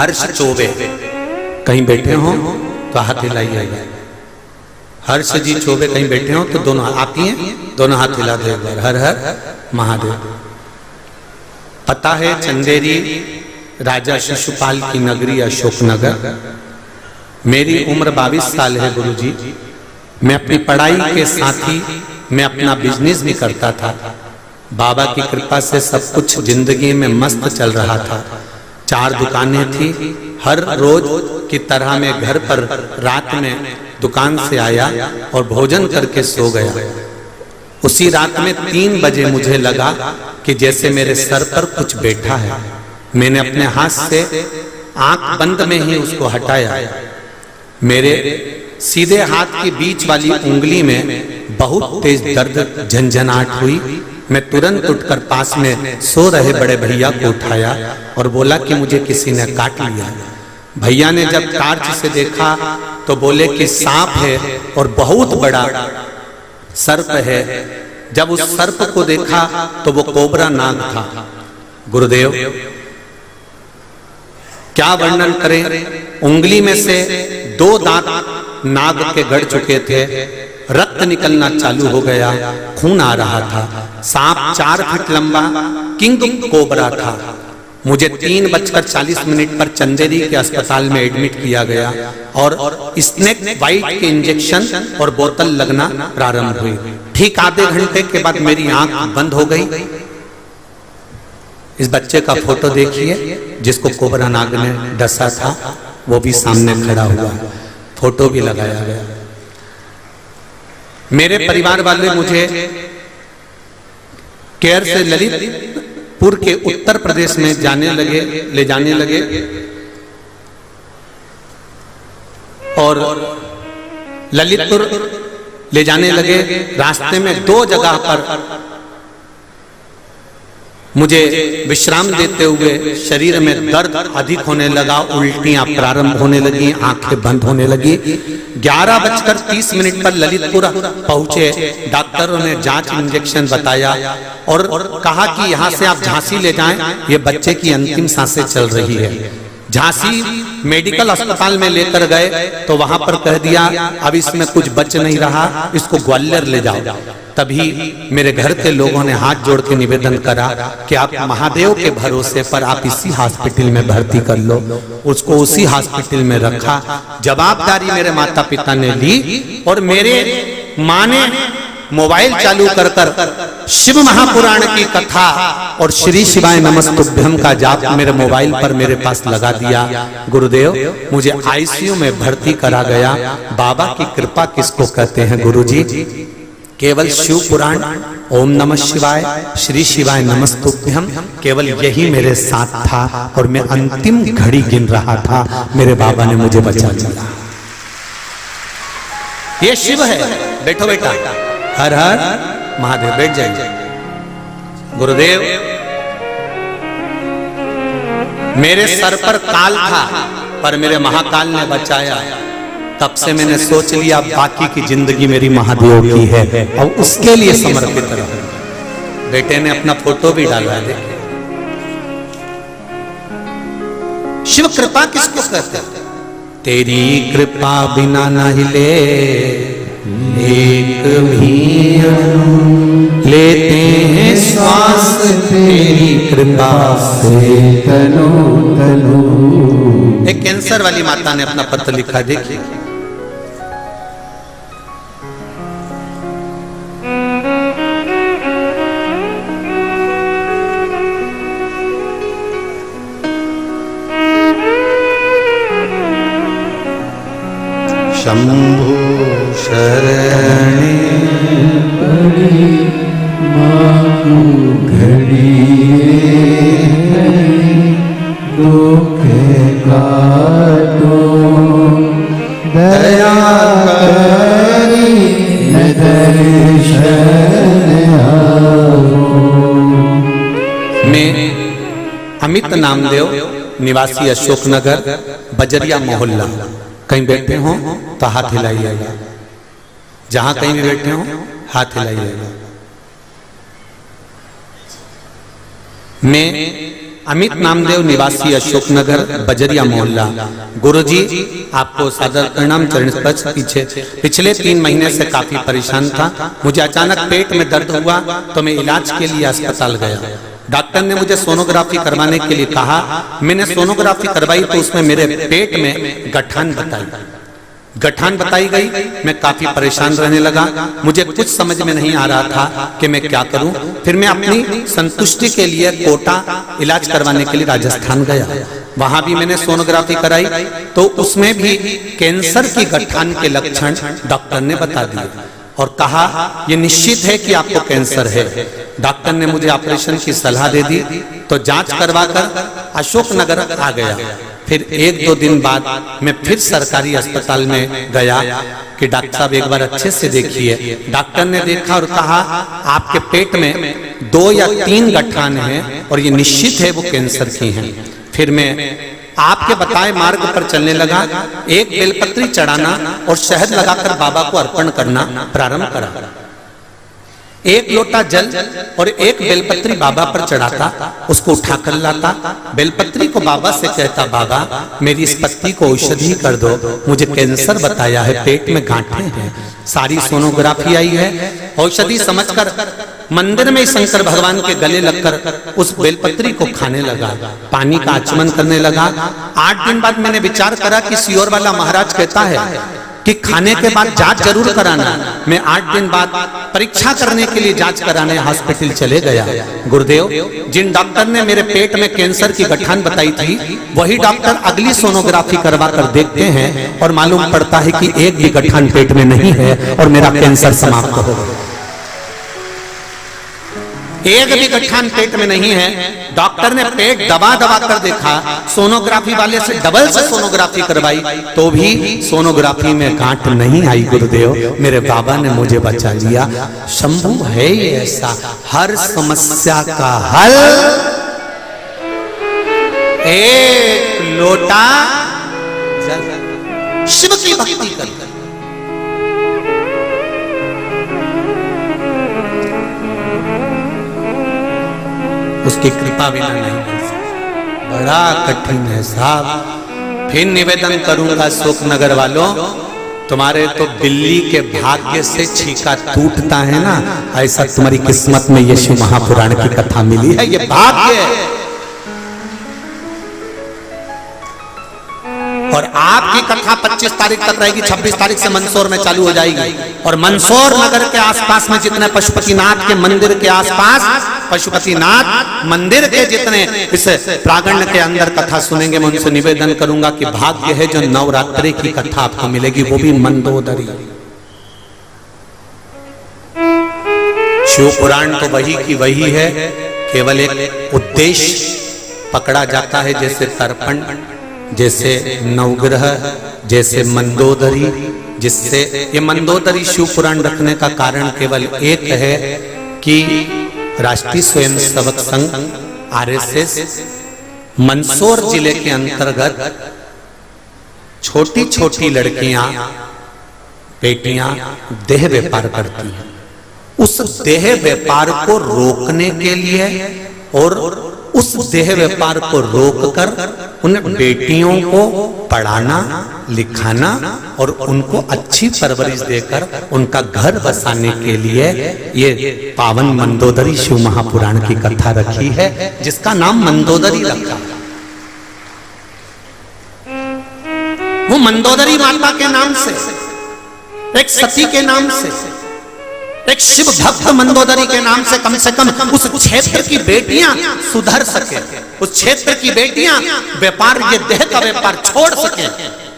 हर्ष चौबे कहीं बैठे हो तो हाथ हिलाइएगा। हर्ष जी चौबे कहीं बैठे हो तो दोनों आती हैं, दोनों हाथ हिला दे एक बार। हर हर महादेव। पता है चंदेरी राजा शिशुपाल की नगरी अशोकनगर। मेरी उम्र 22 साल है गुरुजी। मैं अपनी पढ़ाई के साथ ही मैं अपना बिजनेस भी करता था। बाबा की कृपा से सब कुछ जिंदगी में मस्त चल रहा था। 4 दुकानें थी। हर रोज की तरह मैं घर पर रात में दुकान से आया और भोजन करके सो गया। उसी रात में 3 बजे मुझे लगा कि जैसे मेरे सर पर कुछ बैठा है। मैंने अपने हाथ से आंख बंद में ही उसको हटाया। मेरे सीधे हाथ की बीच वाली उंगली में बहुत तेज दर्द झंझनाहट हुई। मैं तुरंत उठकर पास में सो रहे बड़े भैया को उठाया और बोला कि मुझे किसी ने काट लिया। भैया ने जब टार्च से देखा तो बोले कि सांप है और बहुत बड़ा सर्प है। जब उस सर्प को देखा तो वो कोबरा नाग था। गुरुदेव क्या वर्णन करें, उंगली में से 2 दांत नाग के गड़ चुके थे। रक्त निकलना चालू हो गया, खून आ रहा था। सांप 4 फीट लंबा किंग कोबरा था। मुझे 3:40 पर चंदेरी के अस्पताल में एडमिट किया गया और स्नेक बाइट के इंजेक्शन और बोतल लगना प्रारंभ हुई। ठीक आधे घंटे के बाद मेरी आंख बंद हो गई। इस बच्चे का फोटो देखिए जिसको कोबरा नाग ने डसा था, वो भी सामने खड़ा हुआ है, फोटो भी लगाया गया। मेरे परिवार वाले मुझे केयर से ललितपुर के उत्तर प्रदेश में ले जाने लगे और ललितपुर ले जाने लगे। रास्ते में 2 जगह पर मुझे विश्राम देते हुए शरीर में दर्द अधिक होने लगा, उल्टियां प्रारंभ होने लगी, आंखें बंद होने लगी। 11:30 पर ललितपुर पहुंचे। डॉक्टरों ने जांच इंजेक्शन बताया और कहा कि यहां से आप झांसी ले जाएं, ये बच्चे की अंतिम सांसें चल रही है। झांसी मेडिकल अस्पताल में लेकर गए तो वहां पर कह दिया अब इसमें कुछ बच नहीं रहा, इसको ग्वालियर ले जाओ। तभी मेरे घर के लोगों ने हाथ जोड़ के निवेदन करा कि आप महादेव के भरोसे पर आप इसी हॉस्पिटल में भर्ती कर लो। उसको उसी हॉस्पिटल में रखा। जवाबदारी मेरे माता पिता ने ली और मेरे माँ ने मोबाइल चालू कर शिव महापुराण की कथा और श्री शिवाय नमस्तुभ्यम का जाप मेरे मोबाइल पर मेरे पास लगा दिया। गुरुदेव मुझे आईसीयू में भर्ती करा गया। बाबा की कृपा किसको कहते हैं गुरुजी? केवल शिव पुराण, ओम नमः शिवाय, श्री शिवाय नमस्तुभ्यम, केवल यही मेरे साथ था और मैं अंतिम घड़ी गिन रहा था। मेरे बाबा ने मुझे बचा लिया। ये शिव है। बैठो बेटा। हर हर महादेव। बैठ जाइए। गुरुदेव मेरे सर पर काल था पर मेरे महाकाल ने बचाया। तब से मैंने सोच लिया बाकी की जिंदगी मेरी महादेव की है और उसके लिए समर्पित रहूं। बेटे ने अपना फोटो भी डाला है, देखिए। शिव कृपा किसको कहते हैं? तेरी कृपा बिना न हिले एक भी लेते हैं श्वास, तेरी कृपा से तनो तनो। एक कैंसर वाली माता ने अपना पत्र लिखा, देखिए। शंभु शरणे पड़ी मांगू घड़ी दुख काटो दया करी दर्शन आओ। मैं अमित नामदेव, निवासी अशोकनगर, बजरिया मोहल्ला। कहीं बैठे हो तो हाथ हिलाइएगा। जहां कहीं भी बैठे हो हाथ हिलाइएगा। मैं अमित नामदेव निवासी अशोकनगर बजरिया मोहल्ला। गुरुजी आपको सादर प्रणाम, चरण स्पर्श। पिछले 3 महीने से काफी परेशान था। मुझे अचानक पेट में दर्द हुआ तो मैं इलाज के लिए अस्पताल गया। डॉक्टर ने मुझे सोनोग्राफी करवाने के लिए कहा। मैंने सोनोग्राफी करवाई तो उसमें मेरे पेट में गठान बताई गई। मैं काफी परेशान रहने लगा। मुझे कुछ समझ में नहीं आ रहा था कि मैं क्या करूं। फिर मैं अपनी संतुष्टि के लिए कोटा इलाज करवाने के लिए राजस्थान गया। वहां भी मैंने सोनोग्राफी कराई तो उसमें भी कैंसर की गठान के लक्षण डॉक्टर ने बता दिए और कहा यह निश्चित है कि आपको कैंसर है। डॉक्टर ने मुझे ऑपरेशन की सलाह दे दी तो जांच करवाकर अशोकनगर आ गया। फिर 1-2 दिन बाद मैं फिर सरकारी अस्पताल में गया कि डॉक्टर साहब एक बार अच्छे से देखिए। डॉक्टर ने देखा और कहा आपके पेट में 2 या 3 गठान हैं और ये निश्चित है वो कैंसर की हैं। फिर मैं आपके बताए मार्ग पर चलने लगा। एक बेलपत्री चढ़ाना और शहद लगाकर बाबा को अर्पण करना प्रारंभ करा। 1 लोटा जल और 1 बेलपत्री बाबा पर चढ़ाता, उसको उठाकर लाता। बेलपत्री को बाबा से कहता बाबा मेरी इस पत्ती को औषधि कर दो, मुझे कैंसर बताया है, पेट में गांठें हैं। सारी सोनोग्राफी आई है। औषधि समझकर मंदिर में शंकर भगवान के गले लगकर उस बेलपत्री को खाने लगा, पानी का आचमन करने लगा। 8 दिन बाद मैंने विचार करा कि सियोर वाला महाराज कहता है कि खाने के बाद जांच जरूर कराना। मैं 8 दिन बाद परीक्षा करने के लिए जांच कराने हॉस्पिटल चले गया। गुरुदेव, जिन डॉक्टर ने मेरे पेट में कैंसर की गठान बताई थी वही डॉक्टर अगली सोनोग्राफी करवा कर देखते हैं और मालूम पड़ता है कि एक भी गठान पेट में नहीं है और मेरा कैंसर समाप्त हो गया। एक भी गठान पेट में नहीं है। डॉक्टर ने पेट दबा कर देखा, सोनोग्राफी वाले से डबल से सोनोग्राफी करवाई तो भी सोनोग्राफी में गांठ नहीं आई। गुरुदेव, मेरे बाबा ने मुझे बचा लिया। शंभू है ये ऐसा, हर समस्या का हल 1 लोटा जल। शिव की भक्ति कर, उसकी कृपा बिना नहीं मिल सकती। बड़ा कठिन है साहब। फिर निवेदन करूंगा अशोकनगर वालों, तुम्हारे तो बिल्ली के भाग्य से छीका टूटता है ना, ऐसा तुम्हारी किस्मत में यीशु महापुराण की कथा मिली है। ये भाग्य है। और आपकी कथा 25 तारीख तक रहेगी। 26 तारीख से मंदसौर में चालू हो जाएगी। और मंदसौर नगर के आसपास में जितने पशुपतिनाथ के मंदिर के आसपास, पशुपतिनाथ मंदिर के जितने इस प्रांगण के अंदर कथा सुनेंगे, मैं उनसे निवेदन करूंगा कि भाग्य है जो नवरात्रि की कथा आपको मिलेगी, वो भी मंदोदरी। शिव पुराण तो वही की वही है, केवल एक उद्देश्य पकड़ा जाता है, जैसे तर्पण, जैसे नवग्रह, जैसे मंदोदरी। जिससे ये मंदोदरी शिव पुराण रखने का कारण केवल एक है कि राष्ट्रीय स्वयंसेवक संघ RSS मंदसौर जिले के अंतर्गत छोटी छोटी लड़कियां, बेटियां देह व्यापार करती हैं। उस देह व्यापार को रोकने के लिए और उस देह व्यापार को रोककर उन बेटियों को पढ़ाना, लिखाना और उनको अच्छी परवरिश देकर उनका घर बसाने के लिए ये पावन मंदोदरी शिव महापुराण की कथा रखी है, जिसका नाम मंदोदरी रखा। वो मंदोदरी माता के नाम से, एक सती के नाम से, एक शिव भक्त मंदोदरी के नाम से कम उस क्षेत्र की बेटियां सुधर सके, उस क्षेत्र की बेटियां व्यापार, ये देह का व्यापार छोड़ सके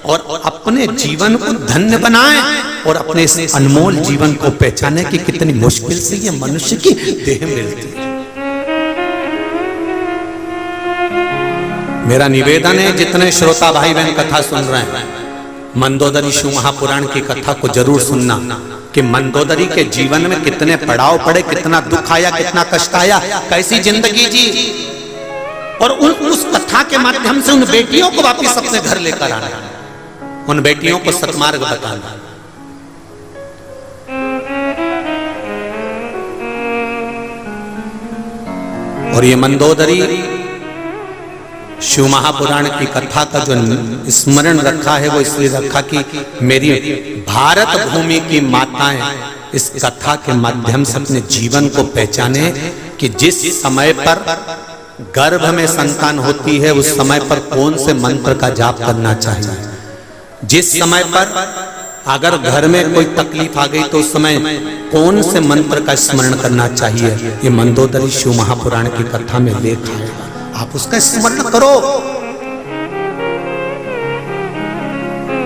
और अपने जीवन को धन्य बनाएं और अपने इस अनमोल जीवन को पहचाने की कितनी मुश्किल से ये मनुष्य की देह मिलती है। मेरा निवेदन है, जितने श्रोता भाई बहन कथा सुन रहे हैं, मंदोदरी शिव महापुराण की कथा को जरूर सुनना कि मंदोदरी के जीवन में कितने पड़ाव पड़े, कितना दुख आया, कितना कष्ट आया, कैसी जिंदगी जी, और उस कथा के माध्यम से उन बेटियों को वापस अपने घर लेकर आना, उन बेटियों को सत्मार्ग बताना। और ये मंदोदरी शिव महापुराण की कथा का जो स्मरण रखा है वो इसलिए रखा कि मेरी भारत भूमि की माताएं इस कथा के माध्यम से अपने जीवन को पहचाने कि जिस समय पर गर्भ में संतान होती है उस समय पर कौन से मंत्र का जाप करना चाहिए, जिस समय पर अगर घर में कोई तकलीफ आ गई तो उस समय कौन से मंत्र का स्मरण करना चाहिए। ये मंदोदरी शिव महापुराण की कथा में लेख है, आप उसका स्मरण करो,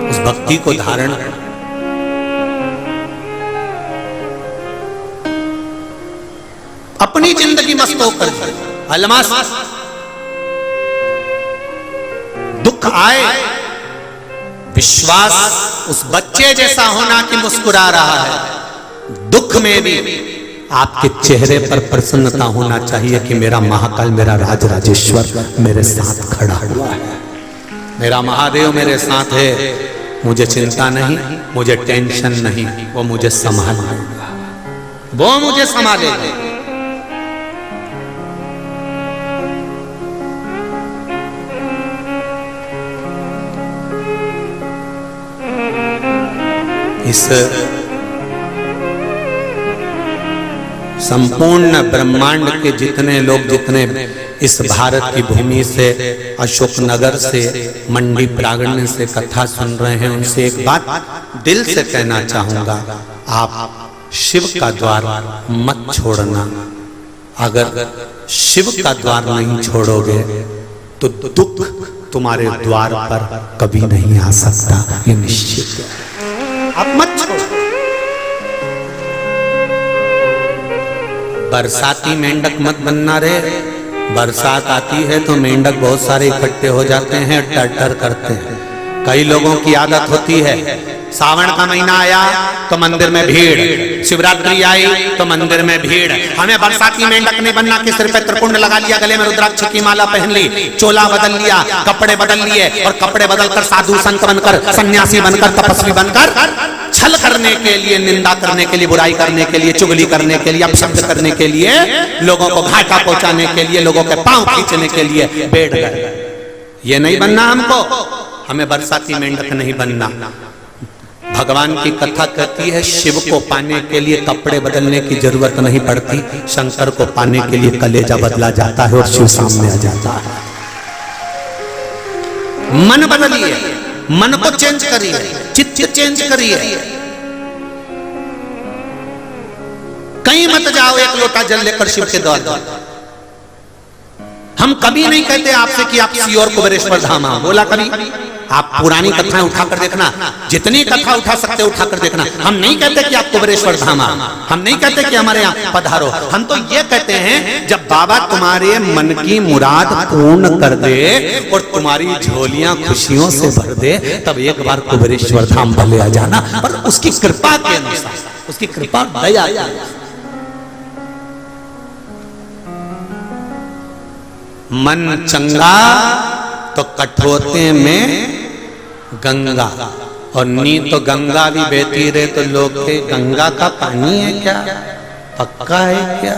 उस भक्ति को धारण करो। अपनी जिंदगी मस्त होकर अलमास दुख आए, विश्वास उस बच्चे जैसा होना कि मुस्कुरा रहा है, दुख में भी आपके चेहरे पर प्रसन्नता होना चाहिए कि मेरा महाकाल, मेरा राजराजेश्वर मेरे साथ खड़ा हुआ है, मेरा महादेव मेरे साथ है, मुझे चिंता नहीं, मुझे टेंशन नहीं, वो मुझे संभालेगा, वो मुझे संभालेगा। इस संपूर्ण ब्रह्मांड के जितने लोग, जितने इस भारत की भूमि से, अशोकनगर से, मंडी प्रांगण से कथा सुन रहे हैं, उनसे एक बात दिल से कहना चाहूंगा, आप शिव का द्वार मत छोड़ना। अगर शिव का द्वार नहीं छोड़ोगे तो दुख तुम्हारे द्वार पर कभी नहीं आ सकता, ये निश्चित है। आप मत छोड़ो। बरसाती मेंढक मत बनना रे, बरसात आती है तो मेंढक बहुत सारे इकट्ठे हो जाते हैं, टर करते हैं। कई लोगों की आदत होती है, सावन का महीना आया तो मंदिर में भीड़, शिवरात्रि आई तो मंदिर में भीड़। हमें बरसाती मेंढक नहीं बनना कि सिर पे त्रिपुंड लगा लिया, गले में रुद्राक्ष की माला पहन ली, चोला बदल लिया, कपड़े बदल लिए और कपड़े बदलकर साधु संत बनकर, सन्यासी बनकर, तपस्वी बनकर छल करने के लिए, निंदा करने के लिए, बुराई करने के लिए, चुगली करने के लिए, अपशब्द करने के लिए, लोगों को घाटा पहुंचाने के लिए, लोगों के पांव खींचने के लिए बैठ गए। ये नहीं बनना हमको, हमें बरसाती मेंढक नहीं बनना। भगवान की कथा कहती है शिव को पाने के लिए कपड़े बदलने की जरूरत नहीं पड़ती, शंकर को पाने के लिए कलेजा बदला जाता है और शिव सामने आ जाता है। मन बदलिए, मन को चेंज करिए, चित्त चेंज करिए। कहीं मत जाओ एक लोटा जल लेकर शिव के द्वार। हम कभी नहीं कहते आपसे कि आप सीओर कुबेरेश्वर धाम आओ, बोला कभी? आप पुरानी कथाएं उठाकर देखना, जितनी कथा उठा सकते उठाकर देखना। हम नहीं कहते कि आप कुबेरेश्वर धाम आओ, हम नहीं कहते कि हमारे यहाँ पधारो। हम तो ये कहते हैं जब बाबा तुम्हारे मन की मुराद पूर्ण कर दे और तुम्हारी झोलियां खुशियों से भर दे, तब एक बार कुबेरेश्वर धाम भले आ जाना, पर उसकी कृपा के अनुसार, उसकी कृपा दया। मन चंगा तो कठोते में गंगा, और नी तो गंगा भी बहती रहे तो लोग के गंगा का पानी है क्या, पक्का है क्या?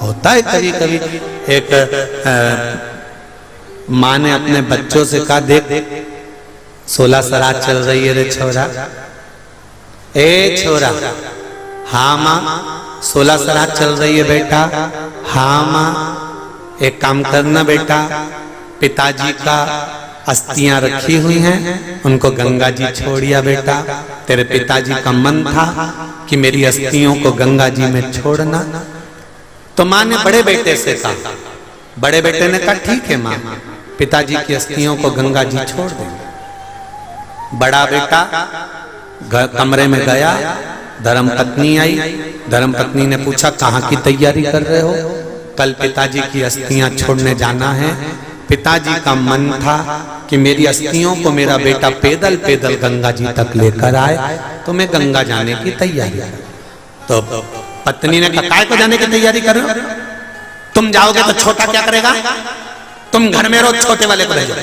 होता है कभी कभी। एक माँ ने अपने बच्चों से कहा, देख 16 सरात चल रही है रे छोरा, ए छोरा। हाँ माँ 16 सरात चल रही है बेटा। हाँ माँ, एक काम करना बेटा, पिताजी का अस्थियां रखी हुई हैं, उनको गंगा जी छोड़िया बेटा। तेरे पिताजी का मन था कि मेरी अस्थियों को गंगा जी में छोड़ना। तो माँ ने बड़े बेटे से कहा, बड़े बेटे ने कहा ठीक है माँ, पिताजी की अस्थियों को गंगा जी छोड़ देंगे। बड़ा बेटा कमरे में गया, धर्म पत्नी आई। धर्म पत्नी ने पूछा कहाँ की तैयारी कर रहे हो? कल पिताजी की अस्थियां छोड़ने जाना है। पिताजी का मन था कि मेरी अस्थियों को मेरा बेटा पैदल पैदल गंगा जी तक लेकर आए, तो मैं गंगा जाने की तैयारी करूं। तो पत्नी ने कहा काय को जाने की तैयारी कर रहे हो? तुम जाओगे तो छोटा क्या करेगा? तुम घर में रहो, छोटे वाले को ले जाओ।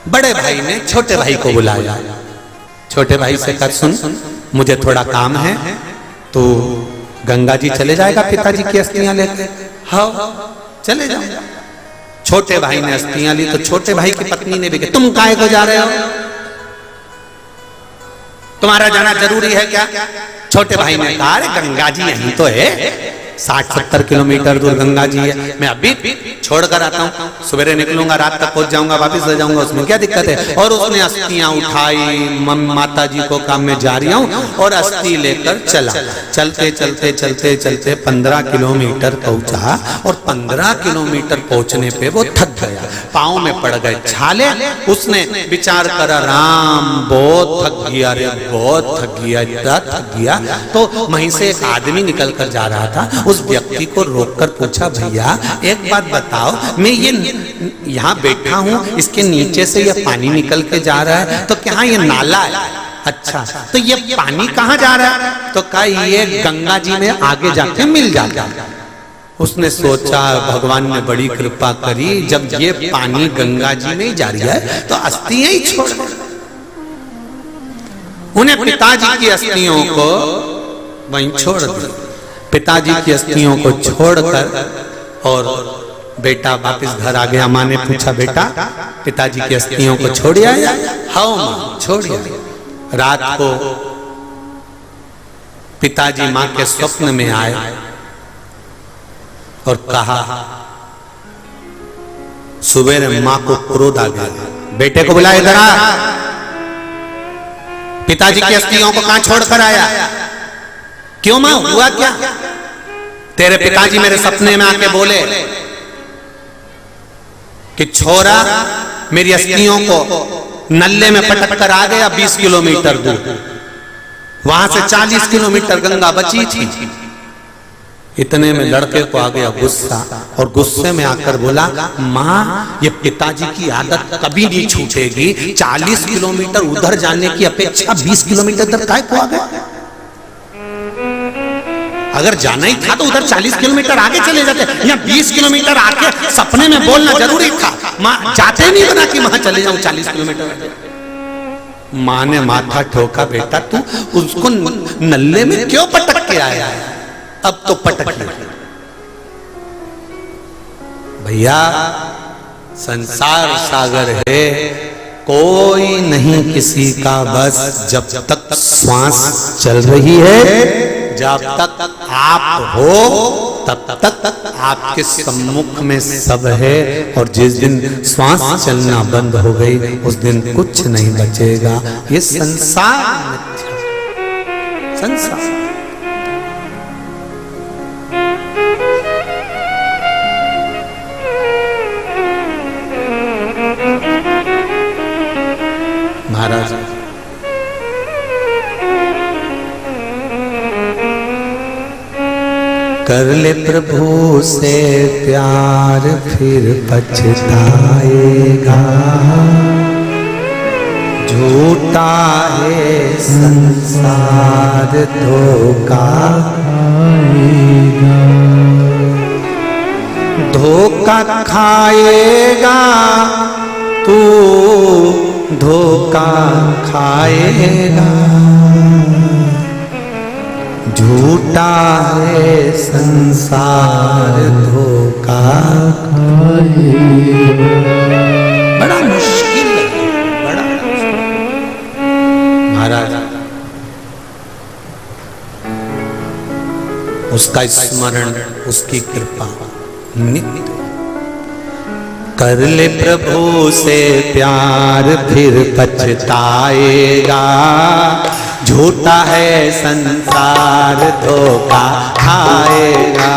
बड़े भाई ने छोटे भाई को बुलाया। छोटे भाई से कहा सुन, मुझे थोड़ा काम है, तो गंगा जी चले जाएगा पिताजी की अस्थियां लेकर? हाँ। चले जाओ। छोटे भाई ने अस्थियां ली तो छोटे भाई की पत्नी ने भी कहा तुम काहे को जा रहे हो, तुम्हारा जाना जरूरी है क्या? छोटे भाई ने कहा अरे गंगा जी यहीं तो है, 60-70 किलोमीटर दूर गंगा जी है, मैं अभी छोड़कर आता हूँ, सवेरे निकलूंगा, रात तक पहुंच जाऊंगा, वापस ले जाऊंगा, उसमें क्या दिक्कत है। और उसने अस्थियां उठाई, माता जी को काम में जा रही हूँ, और अस्थि लेकर चला। चलते चलते चलते चलते 15 किलोमीटर पहुंचा, और 15 किलोमीटर पहुंचने पे वो थक गया, पाँव में पड़ गए छाले। उसने विचार करा राम बहुत थक गया रे, बहुत थक गया, इतना थक गया। तो वहीं से एक आदमी निकल कर जा रहा था, उस व्यक्ति को रोककर पूछा भैया एक बात बताओ, मैं ये यहाँ बैठा हूँ, इसके नीचे से ये पानी निकल के जा रहा है, तो क्या ये नाला है? अच्छा, तो ये पानी कहाँ जा रहा है? तो कहा ये गंगा जी में आगे जाके मिल जाता है। उसने सोचा भगवान ने बड़ी कृपा करी, जब ये पानी गंगा जी में जा रही है तो अस्थियां ही छोड़। उन्हें पिताजी की अस्थियों को वहीं छोड़ दिया, पिताजी की अस्थियों को छोड़कर, और बेटा वापस घर आ गया। माँ ने पूछा बेटा पिताजी की अस्थियों को छोड़िया? हाँ माँ छोड़िया। रात को पिताजी माँ के स्वप्न में आए और कहा, सुबह माँ को क्रोध आ गया, बेटे को बुलाए इधर आ, पिताजी की अस्थियों को कहां छोड़कर आया? क्यों मां, हुआ क्या? तेरे पिताजी मेरे सपने में आके बोले कि छोरा मेरी अस्थियों को नल्ले में पटक कर आ गया 20 किलोमीटर दूर, वहां से 40 किलोमीटर गंगा बची थी। इतने में लड़के को आ गया गुस्सा, और गुस्से में आकर बोला माँ ये पिताजी की आदत कभी नहीं छूटेगी, 40 किलोमीटर उधर जाने की अपेक्षा 20 किलोमीटर इधर काहे को आ गए? अगर जाना ही था तो उधर 40 किलोमीटर आगे चले जाते, यहाँ 20 किलोमीटर आके सपने में बोलना जरूरी था। माँ जाते नहीं बना कि वहां चले जाऊं 40 किलोमीटर। माँ ने माथा ठोका, बेटा तू उसको नल्ले में क्यों पटक के आया है? अब तो पटक भैया, संसार सागर है, कोई नहीं किसी का बस। जब तक श्वास चल रही है, जब तक आप हो, तब तक आपके सम्मुख में सब है, और जिस दिन श्वास चलना बंद हो गई उस दिन कुछ नहीं बचेगा। ये संसार मिथ्या, संसार। महाराज कर ले प्रभु से प्यार फिर पछताएगा, झूठा है संसार धोखा खाएगा, धोखा खाएगा तू, धोखा खाएगा, झूठा है संसार धोखा खाएगा। बड़ा मुश्किल है, बड़ा मुश्किल। महाराज उसका स्मरण, उसकी कृपा नित्य कर ले प्रभु से प्यार फिर पछताएगा, झूठा है संसार धोखा खाएगा।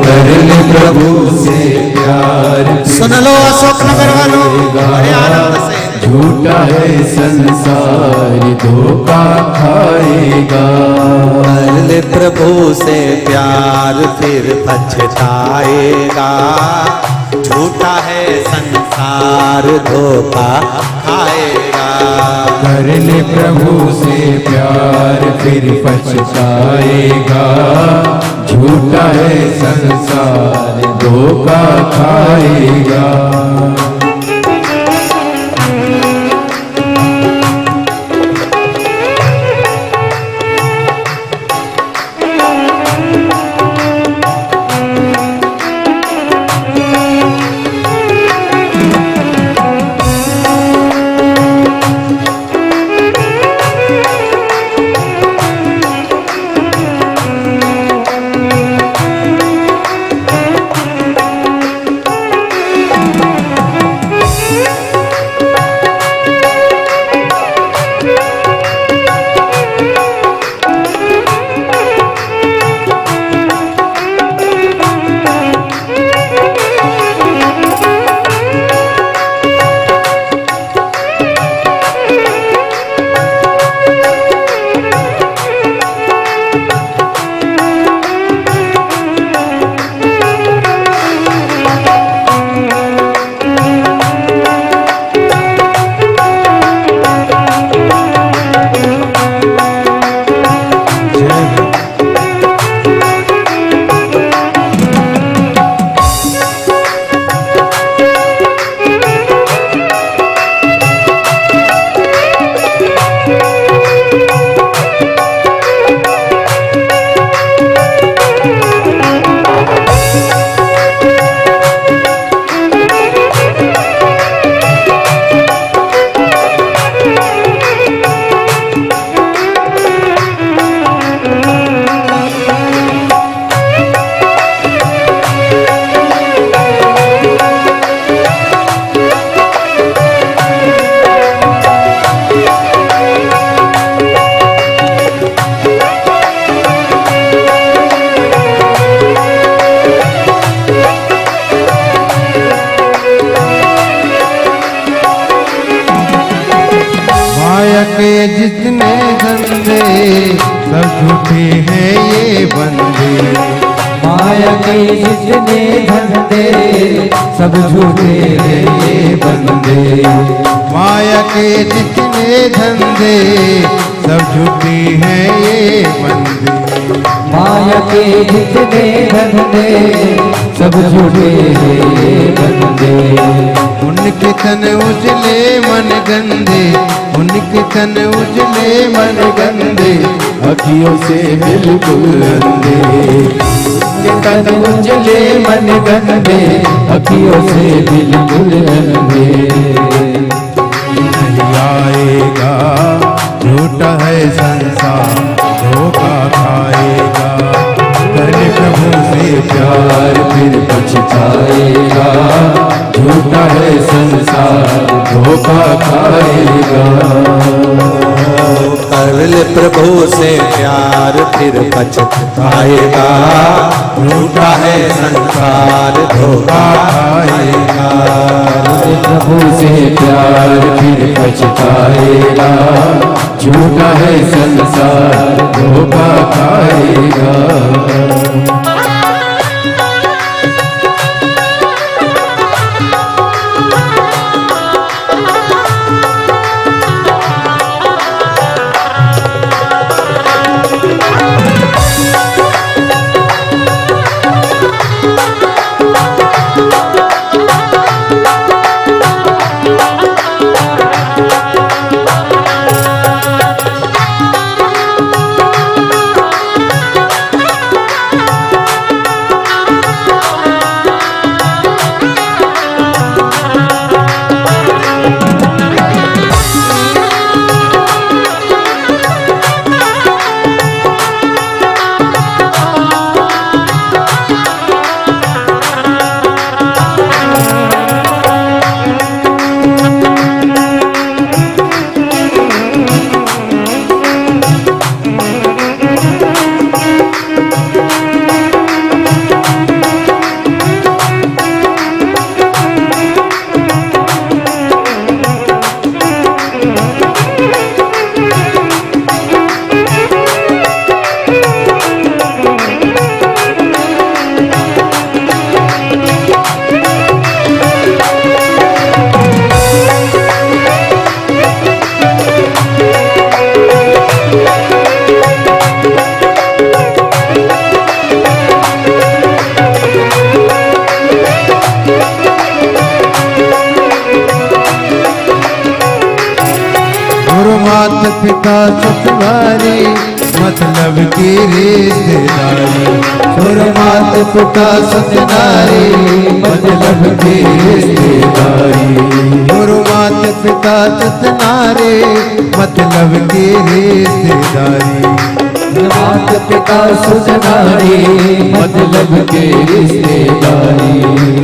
कर ले प्रभु से प्यार, सुन लो अशोक नगर वालों, बड़े आनंद से। झूठा है संसार धोखा खाएगा, कर ले प्रभु से प्यार फिर पछताएगा, झूठा है संसार धोखा खाएगा। कर ले प्रभु से प्यार फिर पछताएगा, झूठा है संसार धोखा खाएगा। जितने धंधे सब झूठे हैं ये बंदे। माया के जितने धंधे सब झूठे हैं ये बंदे। माया के जितने धंधे सब झूठे हैं ये बंदे। उनके तन उजले मन गंदे, उनके तन उजले मन गंदे, अखियों से बिल्कुल अंधे। उनके तन उजले मन गंदे, अखियों से बिल्कुल अंधे। नहीं आएगा झूठा है संसार, धोखा खाएगा। कर ले प्रभु से प्यार फिर पछताएगा। झूठा है संसार, धोखा खाएगा। कर ले प्रभु से प्यार फिर पछताएगा। झूठा है संसार, धोखा खाएगा। प्रभु से प्यार फिर पछताएगा। झूठा है संसार, धोखा खाएगा। मात पिता ससुरारी मतलब की रिश्तेदारी। सुर मात पिता ससुरारी मतलब की रिश्तेदारी। गुरु मात पिता ससुरारी मतलब की रिश्तेदारी। मात पिता ससुरारी मतलब की रिश्तेदारी।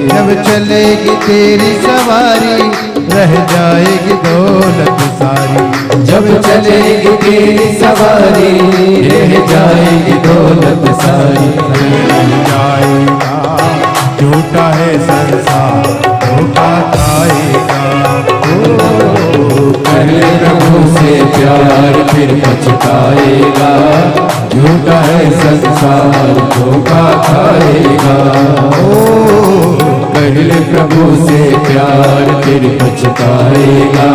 जब चलेगी तेरी सवारी रह जाएगी दौलत सारी। जब चलेगी तेरी सवारी रह जाएगी दौलत सारी। जाएगा झूठा है संसार, धोखा खाएगा। कर ले प्रभु से प्यार फिर पछताएगा। झूठा है संसार, धोखा खाएगा। कर ले प्रभु से प्यार फिर पछताएगा।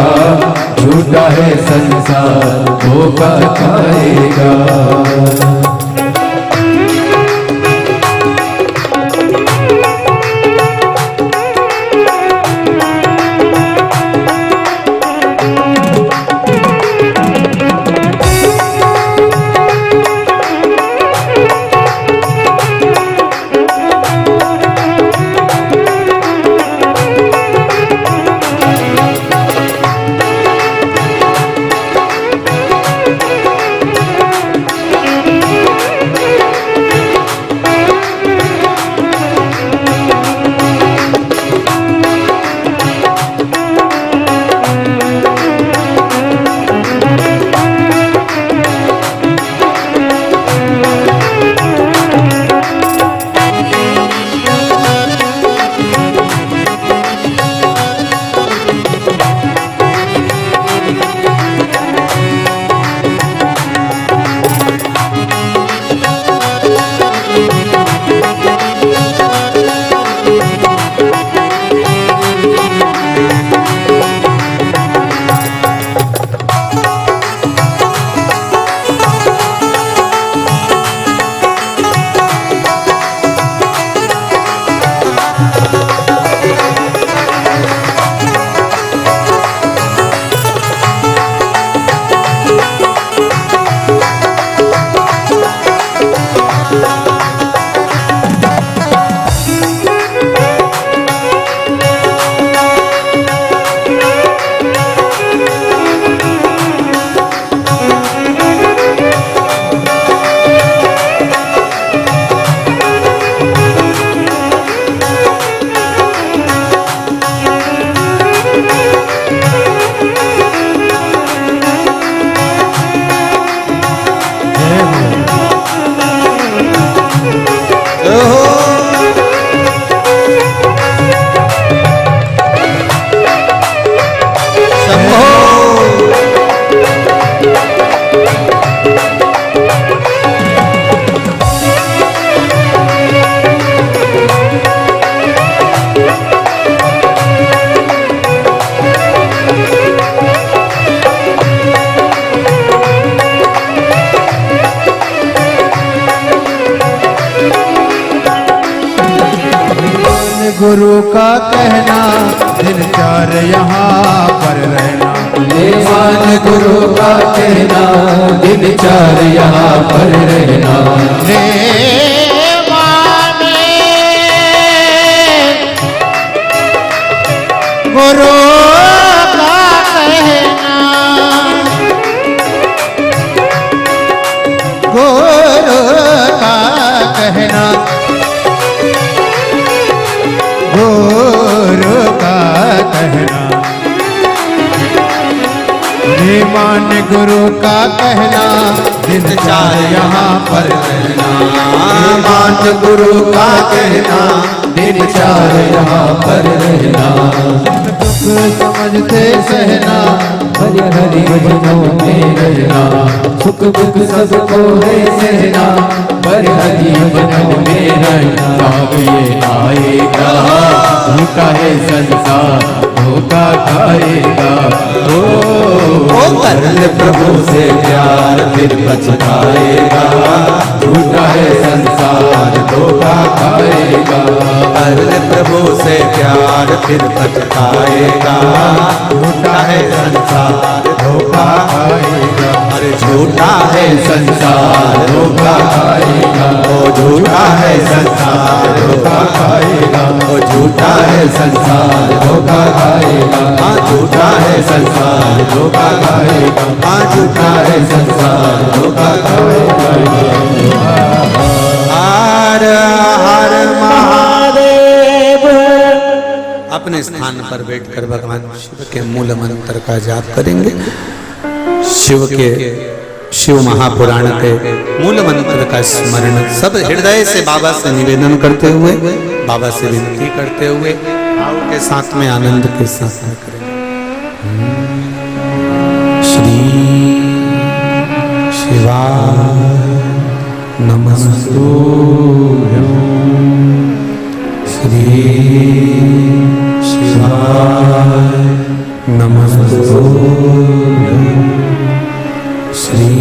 झूठा है संसार, धोखा खाएगा। गुरु का कहना दिन चार यहाँ पर रहना। ये मान गुरु का कहना दिन चार यहाँ पर रहना। रे माने गुरु का कहना, गुरु का कहना, गुरु का कहना। रे मान गुरु का कहना दिन चार यहाँ पर रहना। मान गुरु का कहना दिन चार यहाँ पर रहना। दुख समझते सहना हरि हरि भजनों में रहना। सुख दुख सबको है सहना हरि हरि भजनों में रहना। अब ये आएगा धोखा है संसार, धोखा खाएगा। ओ कर ले प्रभु से प्यार फिर पछताएगा। झूठा है संसार धोखा खाएगा। कर ले प्रभु से प्यार फिर पछताएगा। झूठा है संसार धोखा खाएगा। अरे झूठा है संसार धोखा खाएगा। ओ झूठा है संसार धोखा खाएगा। ओ झूठा है संसार धोखा खाएगा। हाँ झूठा है संसार धोखा खाएगा। हाँ झूठा है संसार धोखा खाएगा। हर हर महादेव। अपने स्थान पर बैठकर भगवान शिव के मूल मंत्र का जाप करेंगे। शिव महापुराण के मूल मंत्र का स्मरण सब हृदय से बाबा से निवेदन करते हुए, बाबा से विनती करते हुए, भाव के साथ में, आनंद के साथ में करेंगे। श्री शिवाय नमस्तु। श्री शिवाय नमस्तु। श्री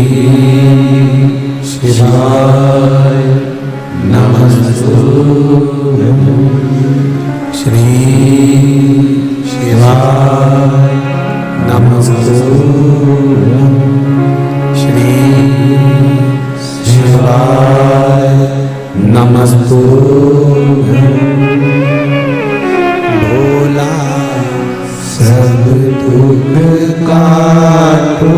शिवाय नमस्तु। श्री शिवाय नमस्तु। श्री शिवाय नमस्तु। भोला सब दुख काटो।